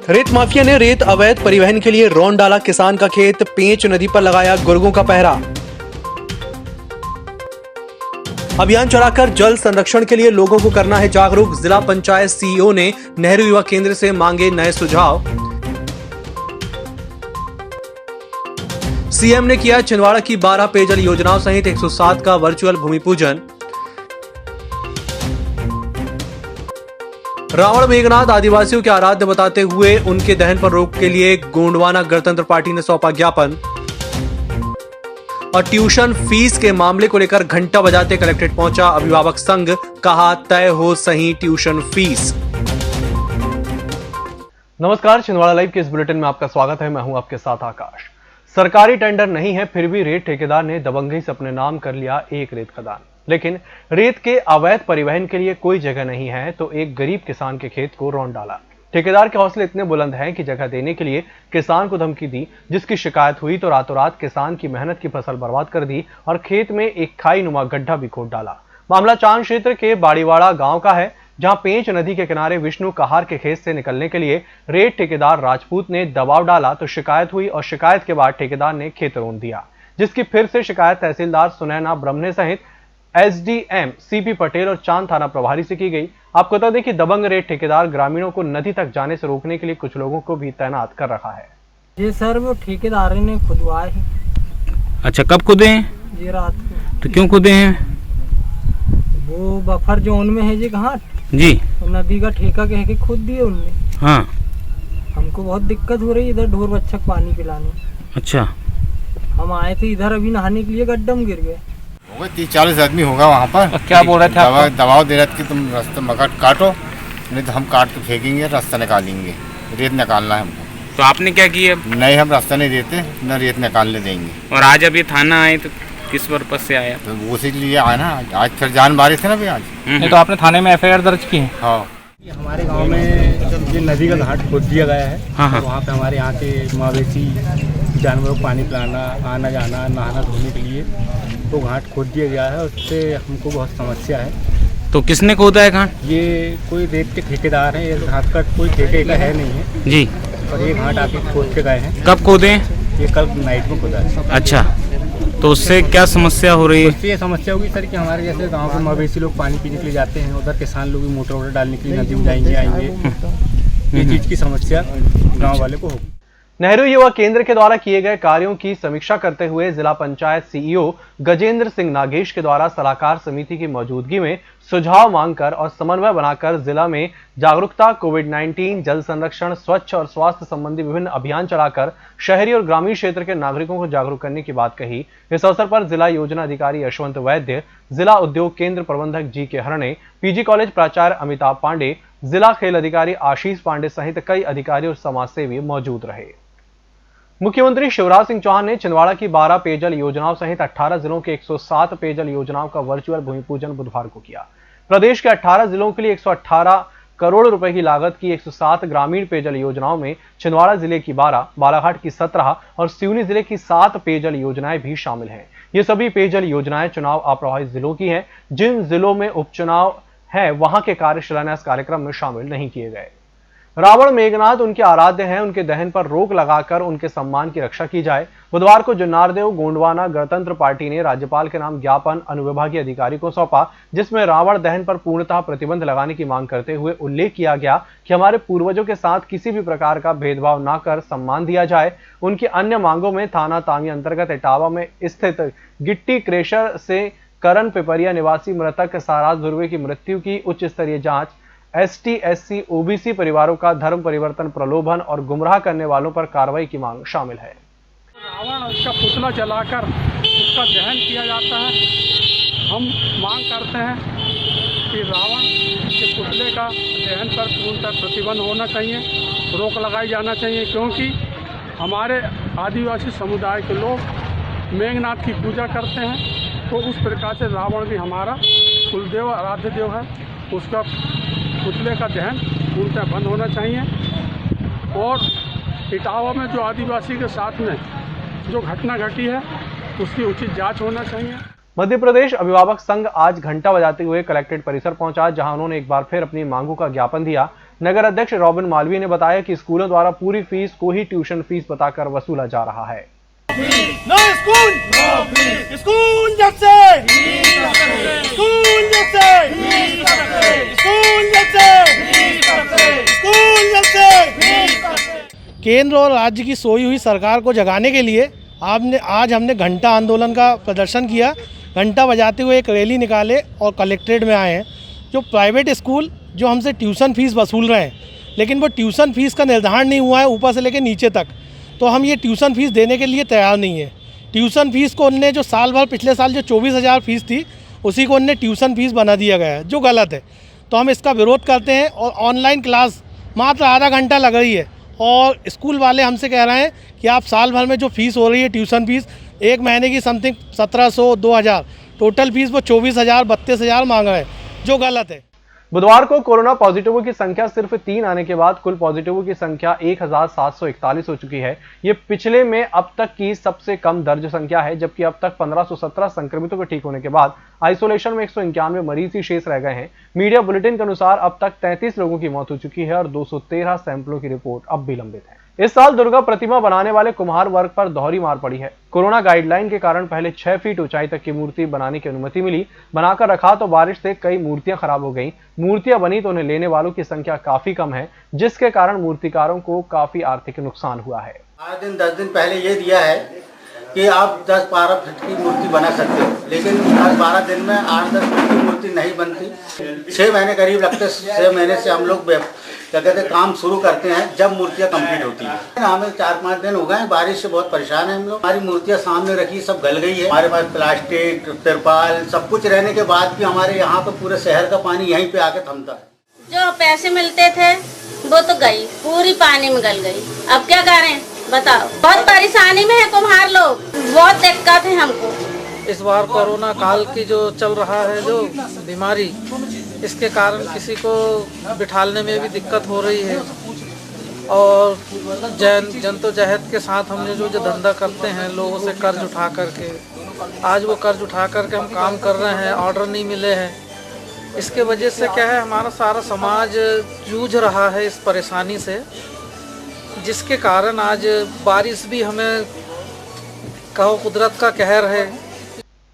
रेत माफिया ने रेत अवैध परिवहन के लिए रौंद डाला किसान का खेत, पेंच नदी पर लगाया गुर्गों का पहरा। अभियान चलाकर जल संरक्षण के लिए लोगों को करना है जागरूक, जिला पंचायत सीईओ ने नेहरू युवा केंद्र से मांगे नए सुझाव। सीएम ने किया छिंदवाड़ा की 12 पेयजल योजनाओं सहित 107 का वर्चुअल भूमि पूजन। रावण मेघनाथ आदिवासियों के आराध्य बताते हुए उनके दहन पर रोक के लिए गोंडवाना गणतंत्र पार्टी ने सौंपा ज्ञापन। और ट्यूशन फीस के मामले को लेकर घंटा बजाते कलेक्ट्रेट पहुंचा अभिभावक संघ, कहा तय हो सही ट्यूशन फीस। नमस्कार, छिंदवाड़ा लाइव के इस बुलेटिन में आपका स्वागत है। मैं हूं आपके साथ आकाश। सरकारी टेंडर नहीं है, फिर भी रेत ठेकेदार ने दबंगई से अपने नाम कर लिया एक रेत खदान। लेकिन रेत के अवैध परिवहन के लिए कोई जगह नहीं है तो एक गरीब किसान के खेत को रौंद डाला। ठेकेदार के हौसले इतने बुलंद हैं कि जगह देने के लिए किसान को धमकी दी, जिसकी शिकायत हुई तो रातों रात किसान की मेहनत की फसल बर्बाद कर दी और खेत में एक खाई नुमा गड्ढा भी खोद डाला। मामला चांद क्षेत्र के बाड़ीवाड़ा गांव का है, जहां पेंच नदी के किनारे विष्णु कहार के खेत से निकलने के लिए रेत ठेकेदार राजपूत ने दबाव डाला तो शिकायत हुई और शिकायत के बाद ठेकेदार ने खेत रौंद दिया, जिसकी फिर से शिकायत तहसीलदार सुनैना ब्रह्मणे सहित एसडीएम सीपी पटेल और चांद थाना प्रभारी से की गई। आपको बता दें कि दबंग रेत ठेकेदार ग्रामीणों को नदी तक जाने से रोकने के लिए कुछ लोगों को भी तैनात कर रखा है। जी सर, वो ठेकेदार ने खुदवाए हैं। अच्छा, कब खुदे हैं? जी रात को। तो क्यों खुदे हैं? वो बफर जोन में है जी घाट जी, तो नदी का ठेका कह के खुद दिए उनने। हाँ, हमको बहुत दिक्कत हो रही है इधर ढोर बच्चा पानी पिलाने। अच्छा, हम आए थे इधर अभी नहाने के लिए, गड्ढा में गिर गए। 30-40 आदमी होगा वहाँ पर। क्या बोल रहे थे आप? दबाव दे रहे थे कि तुम रास्ता मकान काटो, नहीं तो हम काट के फेंकेंगे, रास्ता निकालेंगे। रेत निकालना है हमको। तो आपने क्या किया? नहीं, हम रास्ता नहीं देते, न रेत निकालने देंगे। और आज अभी थाना आए तो किस पर्पज से आया? तो उसी लिए आया ना, आज फिर जान मारे थे ना भी आज। नहीं तो आपने थाने में एफआईआर दर्ज की है? हाँ, हमारे गांव में ये नदी का घाट खोद दिया गया है। हाँ, हाँ। तो वहाँ पे हमारे यहाँ के मवेशी जानवरों को पानी पिलाना, आना जाना, नहाना धोने के लिए तो घाट खोद दिया गया है। उससे हमको बहुत समस्या है। तो किसने खोदा है घाट? ये कोई रेत के ठेकेदार हैं, ये घाट का कोई ठेके का है नहीं है जी। और ये घाट आके खोद के गए हैं। कब खोदे हैं? ये कल नाइट में खोदा है। अच्छा, तो उससे क्या समस्या हो रही है? उससे ये समस्या होगी सर कि हमारे जैसे गांव के मवेशी लोग पानी पीने के लिए जाते हैं, उधर किसान लोग भी मोटर वोटर डालने के लिए नदी में जाएंगे आएंगे। ये चीज़ की समस्या गाँव वाले को होगी। नेहरू युवा केंद्र के द्वारा किए गए कार्यों की समीक्षा करते हुए जिला पंचायत सीईओ गजेंद्र सिंह नागेश के द्वारा सलाहकार समिति की मौजूदगी में सुझाव मांगकर और समन्वय बनाकर जिला में जागरूकता, कोविड-19, जल संरक्षण, स्वच्छ और स्वास्थ्य संबंधी विभिन्न अभियान चलाकर शहरी और ग्रामीण क्षेत्र के नागरिकों को जागरूक करने की बात कही। इस अवसर पर जिला योजना अधिकारी यशवंत वैद्य, जिला उद्योग केंद्र प्रबंधक जी.के. हरणे, पीजी कॉलेज प्राचार्य अमिताभ पांडे, जिला खेल अधिकारी आशीष पांडे सहित कई अधिकारी और समाजसेवी मौजूद रहे। मुख्यमंत्री शिवराज सिंह चौहान ने छिंदवाड़ा की 12 पेयजल योजनाओं सहित 18 जिलों के 107 पेयजल योजनाओं का वर्चुअल भूमि पूजन बुधवार को किया। प्रदेश के 18 जिलों के लिए 118 करोड़ रुपए की लागत की 107 ग्रामीण पेयजल योजनाओं में छिंदवाड़ा जिले की 12, बालाघाट की 17 और सिवनी जिले की 7 पेयजल योजनाएं भी शामिल हैं। ये सभी पेयजल योजनाएं चुनाव अप्रभावित जिलों की हैं। जिन जिलों में उपचुनाव है वहां के कार्य शिलान्यास कार्यक्रम में शामिल नहीं किए गए। रावण मेघनाथ उनके आराध्य हैं, उनके दहन पर रोक लगाकर उनके सम्मान की रक्षा की जाए। बुधवार को जुन्नारदेव गोंडवाना गणतंत्र पार्टी ने राज्यपाल के नाम ज्ञापन अनुविभागीय अधिकारी को सौंपा, जिसमें रावण दहन पर पूर्णतः प्रतिबंध लगाने की मांग करते हुए उल्लेख किया गया कि हमारे पूर्वजों के साथ किसी भी प्रकार का भेदभाव न कर सम्मान दिया जाए। उनकी अन्य मांगों में थाना तामी अंतर्गत इटावा में स्थित गिट्टी क्रेशर से करण पिपरिया निवासी मृतक साराज धुर्वे की मृत्यु की उच्च स्तरीय जांच, एसटी, एससी, ओबीसी परिवारों का धर्म परिवर्तन, प्रलोभन और गुमराह करने वालों पर कार्रवाई की मांग शामिल है। रावण का पुतला जलाकर उसका दहन किया जाता है। हम मांग करते हैं कि रावण के पुतले का दहन पर पूर्णतः प्रतिबंध होना चाहिए, रोक लगाई जाना चाहिए, क्योंकि हमारे आदिवासी समुदाय के लोग मेघनाथ की पूजा करते हैं। तो उस प्रकार से रावण भी हमारा कुलदेव, आराध्य देव है, उसका पुतले का दहन पूर्णतः बंद होना चाहिए। और इटावा में जो आदिवासी के साथ में जो घटना घटी है उसकी उचित जांच होना चाहिए। मध्य प्रदेश अभिभावक संघ आज घंटा बजाते हुए कलेक्ट्रेट परिसर पहुंचा, जहां उन्होंने एक बार फिर अपनी मांगों का ज्ञापन दिया। नगर अध्यक्ष रॉबिन मालवीय ने बताया कि स्कूलों द्वारा पूरी फीस को ही ट्यूशन फीस बताकर वसूला जा रहा है। No school, no fees. School जब से, स्कूल जब से, स्कूल जब से, स्कूल जब से। केंद्र और राज्य की सोई हुई सरकार को जगाने के लिए आज हमने घंटा आंदोलन का प्रदर्शन किया। घंटा बजाते हुए एक रैली निकाले और कलेक्ट्रेट में आए हैं। जो प्राइवेट स्कूल जो हमसे ट्यूशन फीस वसूल रहे हैं, लेकिन वो ट्यूशन फीस का निर्धारण नहीं हुआ है ऊपर से लेकर नीचे तक, तो हम ये ट्यूशन फीस देने के लिए तैयार नहीं है। ट्यूशन फीस को उनने जो साल भर पिछले साल जो 24,000 फीस थी उसी को उनने ट्यूशन फीस बना दिया गया है, जो गलत है। तो हम इसका विरोध करते हैं। और ऑनलाइन क्लास मात्र आधा घंटा लग रही है और स्कूल वाले हमसे कह रहे हैं कि आप साल भर में जो फीस हो रही है ट्यूशन फीस, एक महीने की समथिंग 1700 2000, टोटल फीस वो 24,000 32,000 मांग रहे हैं, जो गलत है। बुधवार को कोरोना पॉजिटिवों की संख्या सिर्फ 3 आने के बाद कुल पॉजिटिवों की संख्या 1741 हो चुकी है। ये पिछले में अब तक की सबसे कम दर्ज संख्या है, जबकि अब तक 1517 संक्रमितों के ठीक होने के बाद आइसोलेशन में 191 मरीज ही शेष रह गए हैं। मीडिया बुलेटिन के अनुसार अब तक 33 लोगों की मौत हो चुकी है और 213 सैंपलों की रिपोर्ट अब भी लंबित है। इस साल दुर्गा प्रतिमा बनाने वाले कुम्हार वर्ग पर दोहरी मार पड़ी है। कोरोना गाइडलाइन के कारण पहले 6 फीट ऊंचाई तक की मूर्ति बनाने की अनुमति मिली, बनाकर रखा तो बारिश से कई मूर्तियां खराब हो गईं। मूर्तियां बनी तो उन्हें लेने वालों की संख्या काफी कम है, जिसके कारण मूर्तिकारों को काफी आर्थिक नुकसान हुआ है। 10 दिन पहले ये दिया है कि आप 10-12 फीट की मूर्ति बना सकते हो, लेकिन 10-12 दिन में 8-10 फीट की मूर्ति नहीं बनती। 6 महीने करीब लगते, 6 महीने से हम लोग क्या कहते हैं काम शुरू करते हैं, जब मूर्तियाँ कंप्लीट होती है। हमें 4-5 दिन हो गए, बारिश से बहुत परेशान है हम लोग। हमारी मूर्तियाँ सामने रखी सब गल गई है। हमारे पास प्लास्टिक, तिरपाल सब कुछ रहने के बाद भी हमारे यहाँ पे पूरे शहर का पानी यहीं पे आके थमता है। जो पैसे मिलते थे वो तो गई, पूरी पानी में गल गई। अब क्या करें बताओ, बहुत परेशानी में है कुम्हार लोग, बहुत दिक्कत है हमको। इस बार कोरोना काल की जो चल रहा है जो बीमारी, इसके कारण किसी को बिठालने में भी दिक्कत हो रही है। और जद्दोजहद के साथ हमने जो धंधा करते हैं लोगों से कर्ज उठा करके, आज वो कर्ज उठा करके हम काम कर रहे हैं, ऑर्डर नहीं मिले हैं। इसके वजह से क्या है, हमारा सारा समाज जूझ रहा है इस परेशानी से, जिसके कारण आज बारिश भी हमें कहो कुदरत का कहर है।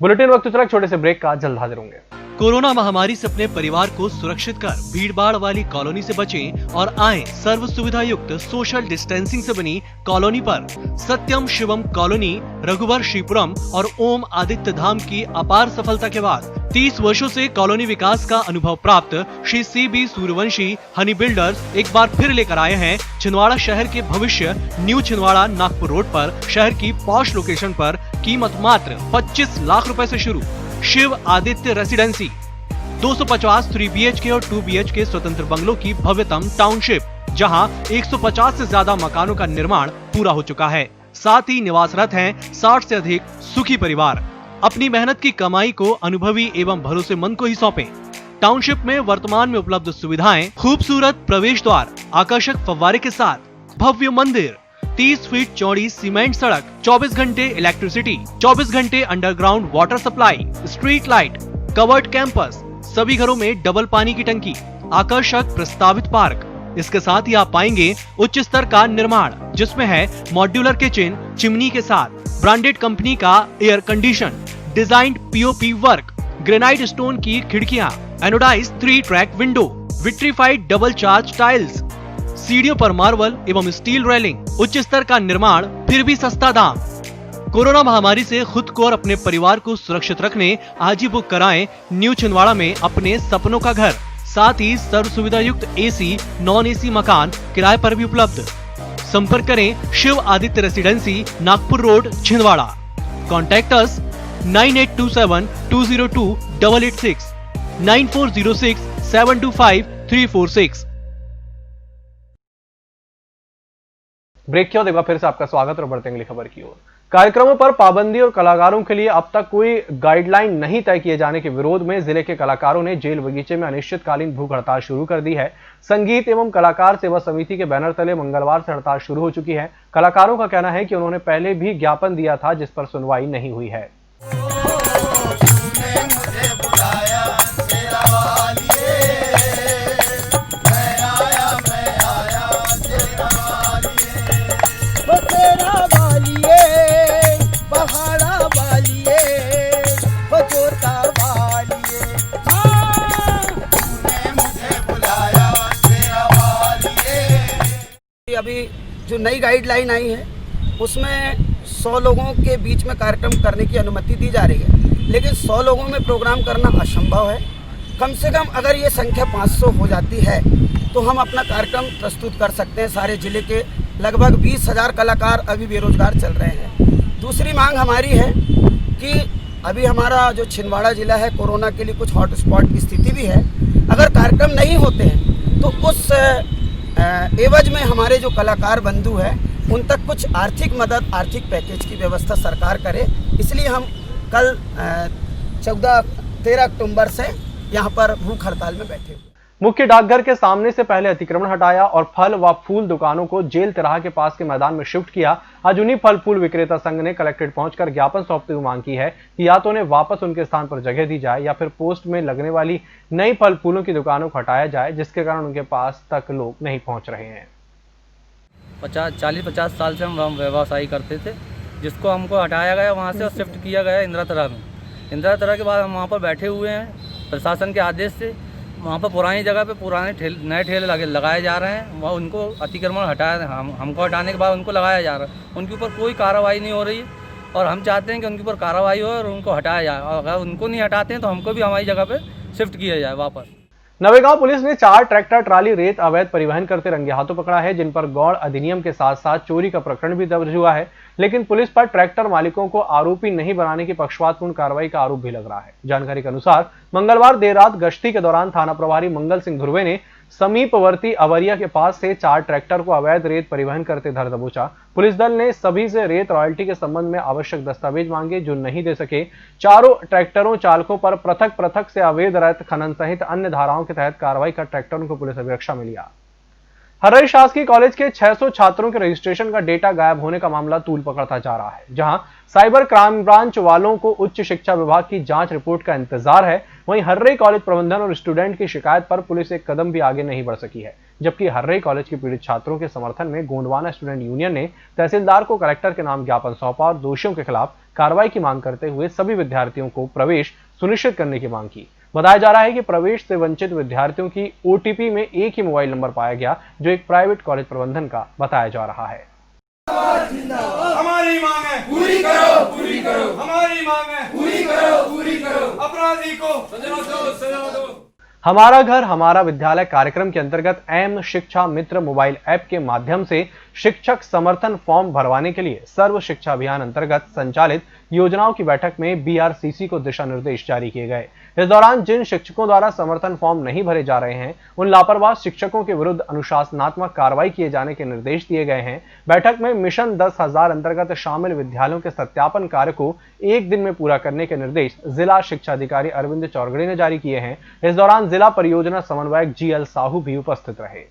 बुलेटिन वक्त चला, छोटे से ब्रेक का, जल्द हाजिर होंगे। कोरोना महामारी से अपने परिवार को सुरक्षित कर भीड़भाड़ वाली कॉलोनी से बचें और आएं सर्व सुविधा युक्त सोशल डिस्टेंसिंग से बनी कॉलोनी पर। सत्यम शिवम कॉलोनी, रघुवर श्रीपुरम और ओम आदित्य धाम की अपार सफलता के बाद 30 वर्षों से कॉलोनी विकास का अनुभव प्राप्त श्री CB सूर्यवंशी हनी बिल्डर्स एक बार फिर लेकर आए हैं छिंदवाड़ा शहर के भविष्य। न्यू छिंदवाड़ा नागपुर रोड पर शहर की पॉश लोकेशन पर कीमत मात्र 25 लाख रुपए से शुरू। शिव आदित्य रेसिडेंसी 250 3 BHK और 2 BHK स्वतंत्र बंगलों की भव्यतम टाउनशिप, जहां 150 से ज्यादा मकानों का निर्माण पूरा हो चुका है। साथ ही निवासरत हैं 60 से अधिक सुखी परिवार। अपनी मेहनत की कमाई को अनुभवी एवं भरोसेमंद को ही सौंपें। टाउनशिप में वर्तमान में उपलब्ध सुविधाएं, खूबसूरत प्रवेश द्वार, आकर्षक फव्वारे के साथ भव्य मंदिर, 30 फीट चौड़ी सीमेंट सड़क, 24 घंटे इलेक्ट्रिसिटी, 24 घंटे underground water supply, street light, covered campus, सभी घरों में डबल पानी की टंकी, आकर्षक प्रस्तावित पार्क। इसके साथ ही आप पाएंगे उच्च स्तर का निर्माण, जिसमें है मॉड्यूलर किचन, चिमनी के साथ ब्रांडेड कंपनी का air condition, designed POP work, granite stone की खिड़कियां, anodize 3 track window, vitrified double charge tiles, सीढ़ियों पर मार्बल एवं स्टील रेलिंग, उच्च स्तर का निर्माण, फिर भी सस्ता दाम। कोरोना महामारी से खुद को और अपने परिवार को सुरक्षित रखने आज ही बुक कराएं न्यू छिंदवाड़ा में अपने सपनों का घर। साथ ही सर्व सुविधा युक्त AC, नॉन AC मकान किराए पर भी उपलब्ध। संपर्क करें Shiv Aditya residency, Nagpur road, Chhindwara. Contact us 9827 202 886, 9406 725 346। Break के बाद एक बार फिर से आपका स्वागत और बढ़ते हैं अगली खबर की ओर। कार्यक्रमों पर पाबंदी और कलाकारों के लिए अब तक कोई गाइडलाइन नहीं तय किए जाने के विरोध में जिले के कलाकारों ने जेल बगीचे में अनिश्चितकालीन भूख हड़ताल शुरू कर दी है। संगीत एवं कलाकार सेवा समिति के बैनर तले मंगलवार से हड़ताल शुरू हो चुकी है। कलाकारों का कहना है कि उन्होंने पहले भी ज्ञापन दिया था, जिस पर सुनवाई नहीं हुई है। नई गाइडलाइन आई है उसमें 100 लोगों के बीच में कार्यक्रम करने की अनुमति दी जा रही है, लेकिन 100 लोगों में प्रोग्राम करना असंभव है। कम से कम अगर ये संख्या 500 हो जाती है तो हम अपना कार्यक्रम प्रस्तुत कर सकते हैं। सारे जिले के लगभग 20,000 कलाकार अभी बेरोजगार चल रहे हैं। दूसरी मांग हमारी है कि अभी हमारा जो छिंदवाड़ा जिला है कोरोना के लिए कुछ हॉटस्पॉट की स्थिति भी है। अगर कार्यक्रम नहीं होते हैं तो उस एवज में हमारे जो कलाकार बंधु हैं उन तक कुछ आर्थिक मदद, आर्थिक पैकेज की व्यवस्था सरकार करे। इसलिए हम कल 13 अक्टूबर से यहाँ पर भूख हड़ताल में बैठे हुए। मुख्य डाकघर के सामने से पहले अतिक्रमण हटाया और फल व फूल दुकानों को जेल तिराहा के पास के मैदान में शिफ्ट किया। आज उन्हीं फल फूल विक्रेता संघ ने कलेक्ट्रेट पहुंचकर ज्ञापन सौंपते हुए मांग की है कि या तो उन्हें वापस उनके स्थान पर जगह दी जाए या फिर पोस्ट में लगने वाली नई फल फूलों की दुकानों को हटाया जाए, जिसके कारण उनके पास तक लोग नहीं पहुंच रहे हैं। 40-50 साल से हम व्यवसाय करते थे, जिसको हमको हटाया गया वहाँ से और शिफ्ट किया गया इंदिरा तरा में। इंदिरा तरा के बाद हम वहाँ पर बैठे हुए हैं प्रशासन के आदेश से। वहाँ पर पुरानी जगह पे पुराने नए ठेले लगाए जा रहे हैं। वहाँ उनको अतिक्रमण हटाया, हमको हटाने के बाद उनको लगाया जा रहा है। उनके ऊपर कोई कार्रवाई नहीं हो रही है और हम चाहते हैं कि उनके ऊपर कार्रवाई हो और उनको हटाया जाए। और अगर उनको नहीं हटाते हैं तो हमको भी हमारी जगह पर शिफ्ट किया जाए वापस। नवेगांव पुलिस ने 4 ट्रैक्टर ट्राली रेत अवैध परिवहन करते रंगे हाथों पकड़ा है, जिन पर गौड़ अधिनियम के साथ साथ चोरी का प्रकरण भी दर्ज हुआ है। लेकिन पुलिस पर ट्रैक्टर मालिकों को आरोपी नहीं बनाने की पक्षपातपूर्ण कार्रवाई का आरोप भी लग रहा है। जानकारी के अनुसार मंगलवार देर रात गश्ती के दौरान थाना प्रभारी मंगल सिंह धुर्वे ने समीपवर्ती अवरिया के पास से 4 ट्रैक्टर को अवैध रेत परिवहन करते धर दबोचा। पुलिस दल ने सभी से रेत रॉयल्टी के संबंध में आवश्यक दस्तावेज मांगे, जो नहीं दे सके। चारों ट्रैक्टरों चालकों पर पृथक पृथक से अवैध रेत खनन सहित अन्य धाराओं के तहत कार्रवाई कर ट्रैक्टरों को पुलिस अभिरक्षा में लिया। हर्रई शासकीय कॉलेज के 600 छात्रों के रजिस्ट्रेशन का डेटा गायब होने का मामला तूल पकड़ता जा रहा है। जहां साइबर क्राइम ब्रांच वालों को उच्च शिक्षा विभाग की जांच रिपोर्ट का इंतजार है, वहीं हर्रई कॉलेज प्रबंधन और स्टूडेंट की शिकायत पर पुलिस एक कदम भी आगे नहीं बढ़ सकी है। जबकि हर्रई कॉलेज के पीड़ित छात्रों के समर्थन में गोंडवाना स्टूडेंट यूनियन ने तहसीलदार को कलेक्टर के नाम ज्ञापन सौंपा और दोषियों के खिलाफ कार्रवाई की मांग करते हुए सभी विद्यार्थियों को प्रवेश सुनिश्चित करने की मांग की। बताया जा रहा है कि प्रवेश से वंचित विद्यार्थियों की ओटीपी में एक ही मोबाइल नंबर पाया गया, जो एक प्राइवेट कॉलेज प्रबंधन का बताया जा रहा है। हमारी मांग है पूरी करो, पूरी करो। हमारी मांग है पूरी करो, पूरी करो। अपराधी को सजा दो, सजा दो। हमारा घर हमारा विद्यालय कार्यक्रम के अंतर्गत एम शिक्षा मित्र मोबाइल ऐप के माध्यम से शिक्षक समर्थन फॉर्म भरवाने के लिए सर्व शिक्षा अभियान अंतर्गत संचालित योजनाओं की बैठक में बीआरसीसी को दिशा निर्देश जारी किए गए। इस दौरान जिन शिक्षकों द्वारा समर्थन फॉर्म नहीं भरे जा रहे हैं, उन लापरवाह शिक्षकों के विरुद्ध अनुशासनात्मक कार्रवाई किए जाने के निर्देश दिए गए हैं। बैठक में मिशन 10,000 अंतर्गत शामिल विद्यालयों के सत्यापन कार्य को 1 दिन में पूरा करने के निर्देश जिला शिक्षा अधिकारी अरविंद चौरगड़े ने जारी किए हैं। इस दौरान जिला परियोजना समन्वयक जीएल साहू भी उपस्थित रहे।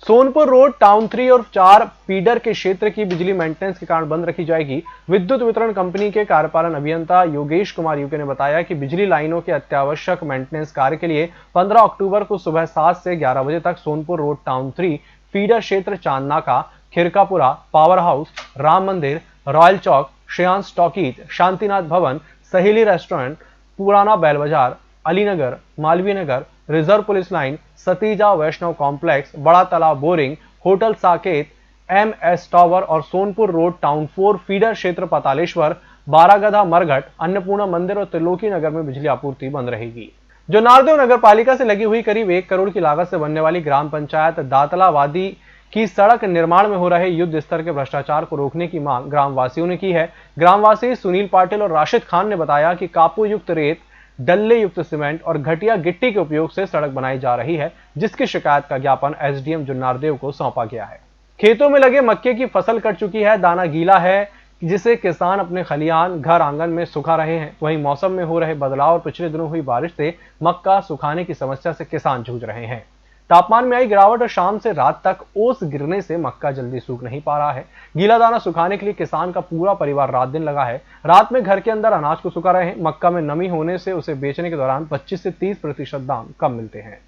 सोनपुर रोड टाउन 3 और 4 फीडर के क्षेत्र की बिजली मेंटेनेंस के कारण बंद रखी जाएगी। विद्युत वितरण कंपनी के कार्यपालन अभियंता योगेश कुमार यूके ने बताया कि बिजली लाइनों के अत्यावश्यक मेंटेनेंस कार्य के लिए 15 अक्टूबर को सुबह 7 से 11 बजे तक सोनपुर रोड टाउन 3 फीडर क्षेत्र चांदनाका, खिरकापुरा, पावर हाउस, राम मंदिर, रॉयल चौक, श्रेयांश टॉकीज, शांतिनाथ भवन, सहेली रेस्टोरेंट, पुराना बैल बाजार, Alinagar, Malviya Nagar, reserve police line, Satija वैष्णव कॉम्प्लेक्स, बड़ा तालाब boring, hotel Saket, MS tower और सोनपुर रोड टाउन 4 फीडर क्षेत्र पतालेश्वर, बारागधा, मरघट, अन्नपूर्णा मंदिर और त्रिलोकी नगर में बिजली आपूर्ति बंद रहेगी। जो नारदेव नगर पालिका से लगी हुई करीब 1 करोड़ की लागत से बनने वाली ग्राम पंचायत दातलावादी की सड़क निर्माण में हो रहे युद्ध स्तर के भ्रष्टाचार को रोकने की मांग ग्रामवासियों ने की है। ग्रामवासी सुनील पाटिल और राशिद खान ने बताया कि कापू युक्त रेत, डल्ले युक्त सीमेंट और घटिया गिट्टी के उपयोग से सड़क बनाई जा रही है, जिसकी शिकायत का ज्ञापन एसडीएम जुन्नारदेव को सौंपा गया है। खेतों में लगे मक्के की फसल कट चुकी है, दाना गीला है, जिसे किसान अपने खलिहान, घर आंगन में सुखा रहे हैं। वहीं मौसम में हो रहे बदलाव और पिछले दिनों हुई बारिश से मक्का सुखाने की समस्या से किसान जूझ रहे हैं। तापमान में आई गिरावट और शाम से रात तक ओस गिरने से मक्का जल्दी सूख नहीं पा रहा है। गीला दाना सुखाने के लिए किसान का पूरा परिवार रात दिन लगा है। रात में घर के अंदर अनाज को सुखा रहे हैं। मक्का में नमी होने से उसे बेचने के दौरान 25 से 30% दाम कम मिलते हैं।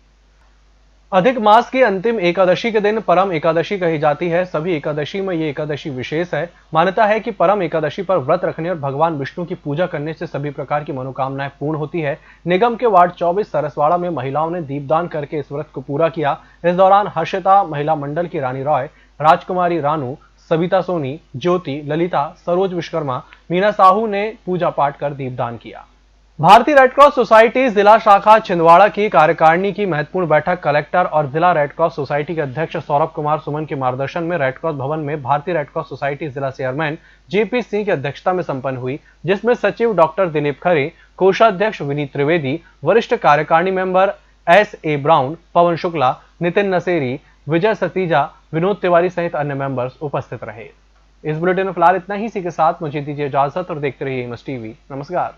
अधिक मास की अंतिम एकादशी के दिन परम एकादशी कही जाती है। सभी एकादशी में ये एकादशी विशेष है। मान्यता है कि परम एकादशी पर व्रत रखने और भगवान विष्णु की पूजा करने से सभी प्रकार की मनोकामनाएं पूर्ण होती है। निगम के वार्ड 24 सरसवाड़ा में महिलाओं ने दीपदान करके इस व्रत को पूरा किया। इस दौरान हर्षिता महिला मंडल की रानी रॉय, राजकुमारी रानू, सविता सोनी, ज्योति, ललिता, सरोज विश्वकर्मा, मीना साहू ने पूजा पाठ कर दीपदान किया। भारतीय रेड क्रॉस सोसाइटी जिला शाखा छिंदवाड़ा की कार्यकारिणी की महत्वपूर्ण बैठक कलेक्टर और जिला रेड क्रॉस सोसाइटी के अध्यक्ष सौरभ कुमार सुमन के मार्गदर्शन में रेड क्रॉस भवन में भारतीय रेड क्रॉस सोसाइटी जिला चेयरमैन जेपी सिंह की अध्यक्षता में संपन्न हुई, जिसमें सचिव डॉक्टर दिलीप खरे, कोषाध्यक्ष विनीत त्रिवेदी, वरिष्ठ कार्यकारिणी मेंबर S.A. ब्राउन, पवन शुक्ला, नितिन नसेरी, विजय सतीजा, विनोद तिवारी सहित अन्य मेंबर्स उपस्थित रहे। इस बुलेटिन में फिलहाल इतना ही। इसी के साथ मुझे दीजिए इजाजत और देखते रहिए MS TV। नमस्कार।